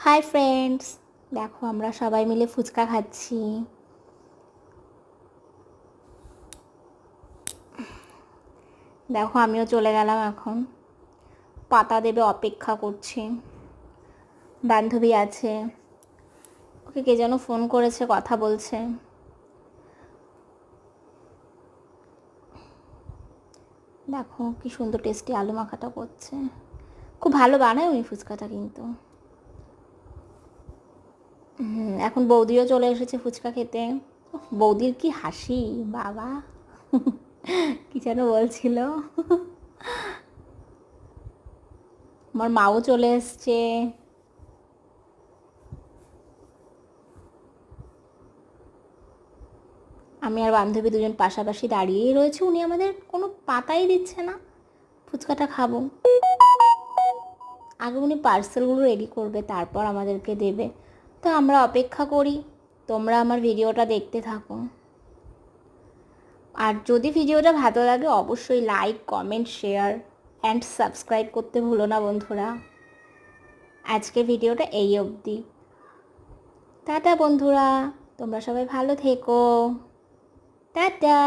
Hi friends, দেখো আমরা সবাই মিলে ফুচকা খাচ্ছি। দেখো আমিও চলে গেলাম, এখন পাতা দেবে অপেক্ষা করছি। বান্ধবী আছে, ওকে কে যেন ফোন করেছে, কথা বলছে। দেখো কি সুন্দর টেস্টি আলু মাখাটা করছে, খুব ভালো বানায় উনি ফুচকাটা কিন্তু। এখন বৌদিও চলে এসেছে ফুচকা খেতে। বৌদির কি হাসি বাবা, কি যেন বলছিল। আমার মাও চলে এসছে। আমি আর বান্ধবী দুজন পাশাপাশি দাঁড়িয়েই রয়েছে, উনি আমাদের কোনো পাতাই দিচ্ছে না। ফুচকাটা খাবো, আগে উনি পার্সেলগুলো রেডি করবে, তারপর আমাদেরকে দেবে। তো আমরা অপেক্ষা করি, তোমরা আমার ভিডিওটা দেখতে থাকো। আর যদি ভিডিওটা ভালো লাগে অবশ্যই like, comment, share and subscribe করতে ভুলো না বন্ধুরা। আজকের ভিডিওটা এই অবধি। টাটা বন্ধুরা, তোমরা সবাই ভালো থেকো। টাটা।